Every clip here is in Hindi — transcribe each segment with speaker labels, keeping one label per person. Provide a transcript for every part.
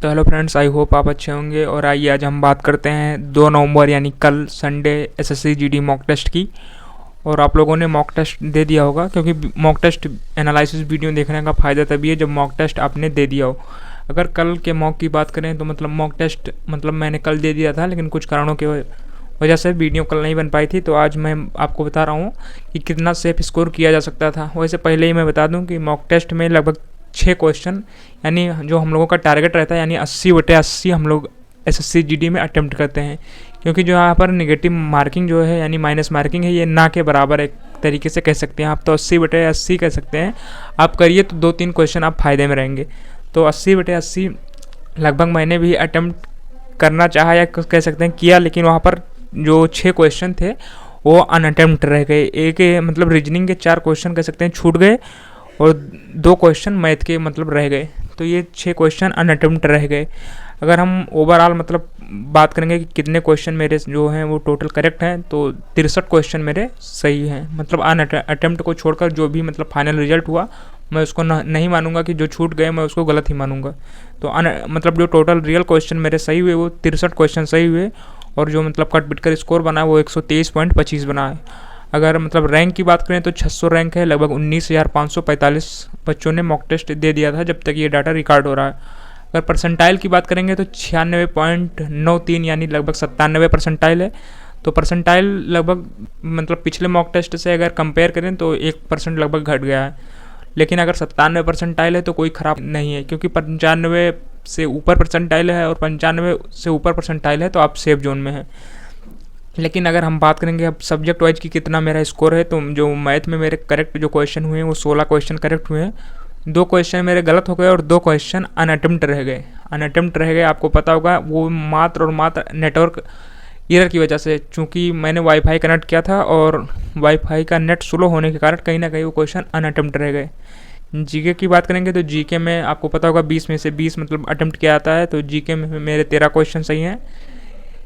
Speaker 1: तो हेलो फ्रेंड्स, आई होप आप अच्छे होंगे। और आइए आज हम बात करते हैं 2 नवंबर यानी कल Sunday SSC GD mock test की। और आप लोगों ने मॉक टेस्ट दे दिया होगा, क्योंकि मॉक टेस्ट एनालिसिस वीडियो देखने का फ़ायदा तभी है जब मॉक टेस्ट आपने दे दिया हो। अगर कल के मॉक की बात करें तो मतलब मॉक टेस्ट मैंने कल दे दिया था, लेकिन कुछ कारणों की वजह से वीडियो कल नहीं बन पाई थी। तो आज मैं आपको बता रहा हूँ कि कितना सेफ स्कोर किया जा सकता था। वैसे पहले ही मैं बता दूँ कि मॉक टेस्ट में लगभग 6 क्वेश्चन यानी जो हम लोगों का टारगेट रहता है, यानी 80/80 हम लोग एसएससी जीडी में अटेम्प्ट करते हैं। क्योंकि जो यहाँ पर नेगेटिव मार्किंग जो है यानी माइनस मार्किंग है, ये ना के बराबर एक तरीके से कह सकते हैं आप। तो 80/80 कह सकते हैं। आप करिए तो 2-3 क्वेश्चन आप फायदे में रहेंगे। तो 80/80 लगभग मैंने भी अटेम्प्ट करना चाहा या कह सकते हैं किया, लेकिन वहाँ पर जो 6 क्वेश्चन थे वो अनअटेम्प्ट रह गए। एक रीजनिंग के 4 क्वेश्चन कह सकते हैं छूट गए, और 2 क्वेश्चन मैथ के रह गए। तो ये 6 क्वेश्चन अनअटेम्प्ट रह गए। अगर हम ओवरऑल बात करेंगे कि कितने क्वेश्चन मेरे जो हैं वो टोटल करेक्ट हैं, तो 63 क्वेश्चन मेरे सही हैं। अनअटेम्प्ट को छोड़कर जो भी फाइनल रिजल्ट हुआ, मैं उसको नहीं मानूंगा कि जो छूट गए मैं उसको गलत ही मानूंगा। तो जो टोटल रियल क्वेश्चन मेरे सही हुए वो 63 क्वेश्चन सही हुए, और जो कट पिट कर स्कोर बना वो 123.25 बना है। अगर रैंक की बात करें तो 600 रैंक है। लगभग 19,545 बच्चों ने मॉक टेस्ट दे दिया था जब तक ये डाटा रिकॉर्ड हो रहा है। अगर परसेंटाइल की बात करेंगे तो 96.93 यानी लगभग 97 परसेंटाइल है। तो परसेंटाइल लगभग पिछले मॉक टेस्ट से अगर कंपेयर करें तो 1% लगभग घट गया है। लेकिन अगर 97 परसेंटाइल है तो कोई ख़राब नहीं है, क्योंकि 95 से ऊपर परसेंटाइल है और 95 से ऊपर परसेंटाइल है तो आप सेफ जोन में हैं। लेकिन अगर हम बात करेंगे अब सब्जेक्ट वाइज की कितना मेरा स्कोर है, तो जो मैथ में मेरे करेक्ट जो क्वेश्चन हुए हैं वो 16 क्वेश्चन करेक्ट हुए हैं। 2 क्वेश्चन मेरे गलत हो गए और 2 क्वेश्चन अनअटेम्प्ट रह गए। आपको पता होगा वो मात्र और मात्र नेटवर्क एरर की वजह से, चूँकि मैंने वाईफाई कनेक्ट किया था और वाईफाई का नेट स्लो होने के कारण कहीं ना कहीं वो क्वेश्चन अनअटेम्प्ट रह गए। जीके की बात करेंगे तो जीके में आपको पता होगा 20 में से 20 अटेम्प्ट किया जाता है। तो जीके में मेरे 13 क्वेश्चन सही हैं,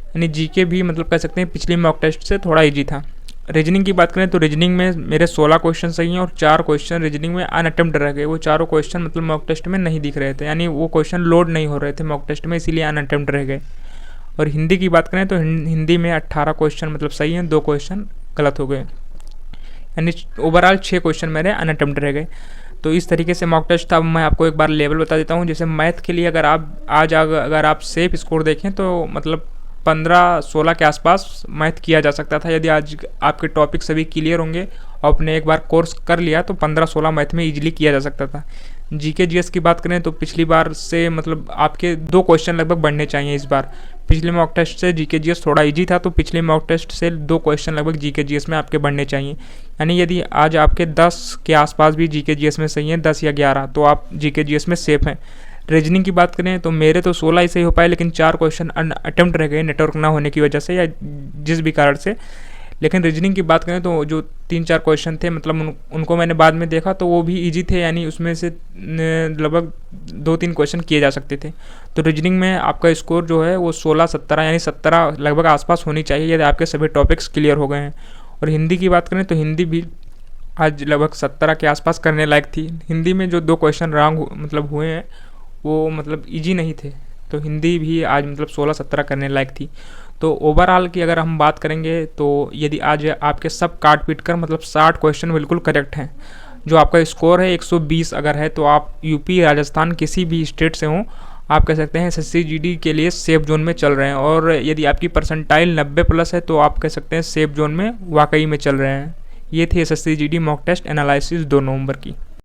Speaker 1: यानी जीके भी कह सकते हैं पिछली मॉक टेस्ट से थोड़ा इजी था। रीजनिंग की बात करें तो रीजनिंग में मेरे 16 क्वेश्चन सही हैं और 4 क्वेश्चन रीजनिंग में अनअटेम्प्ट रह गए। वो चारों क्वेश्चन मॉक टेस्ट में नहीं दिख रहे थे, यानी वो क्वेश्चन लोड नहीं हो रहे थे मॉक टेस्ट में, इसीलिए अनअटेम्प्ट रह गए। और हिंदी की बात करें तो हिंदी में 18 क्वेश्चन सही हैं, 2 क्वेश्चन गलत हो गए, यानी ओवरऑल 6 क्वेश्चन मेरे अनअटेम्प्ट रह गए। तो इस तरीके से मॉक टेस्ट था। अब मैं आपको एक बार लेवल बता देता हूँ। जैसे मैथ के लिए अगर आप सेफ स्कोर देखें तो 15-16 के आसपास मैथ किया जा सकता था, यदि आज आपके टॉपिक सभी क्लियर होंगे और आपने एक बार कोर्स कर लिया तो 15-16 मैथ में इजीली किया जा सकता था। जीके जीएस की बात करें तो पिछली बार से आपके 2 क्वेश्चन लगभग बढ़ने चाहिए इस बार। पिछले मॉक टेस्ट से जीके जीएस थोड़ा इजी था, तो पिछले मॉक टेस्ट से 2 क्वेश्चन लगभग जीके जीएस में आपके बढ़ने चाहिए। यानी यदि आज आपके 10 के आसपास भी जीके जीएस में सही हैं, 10 या 11, तो आप जीके जीएस में सेफ हैं। रीजनिंग की बात करें तो मेरे तो 16 ही सही हो पाए, लेकिन 4 क्वेश्चन अटेम्प्ट रह गए नेटवर्क ना होने की वजह से या जिस भी कारण से। लेकिन रीजनिंग की बात करें तो जो 3-4 क्वेश्चन थे उनको मैंने बाद में देखा तो वो भी इजी थे, यानी उसमें से लगभग 2-3 क्वेश्चन किए जा सकते थे। तो रीजनिंग में आपका स्कोर जो है वो 16-17 यानी 17 लगभग आसपास होनी चाहिए यदि आपके सभी टॉपिक्स क्लियर हो गए हैं। और हिंदी की बात करें तो हिंदी भी आज लगभग 17 के आसपास करने लायक थी। हिंदी में जो 2 क्वेश्चन रॉन्ग हुए हैं वो ईजी नहीं थे, तो हिंदी भी आज 16-17 करने लायक थी। तो ओवरऑल की अगर हम बात करेंगे तो यदि आज आपके सब काट पीट कर 60 क्वेश्चन बिल्कुल करेक्ट हैं, जो आपका स्कोर है 120 अगर है, तो आप यूपी राजस्थान किसी भी स्टेट से हों, आप कह सकते हैं एसएससी जीडी के लिए सेफ जोन में चल रहे हैं। और यदि आपकी परसेंटाइल 90+ है तो आप कह सकते हैं सेफ जोन में वाकई में चल रहे हैं। ये थी SSC GD mock test analysis 2 नवंबर की।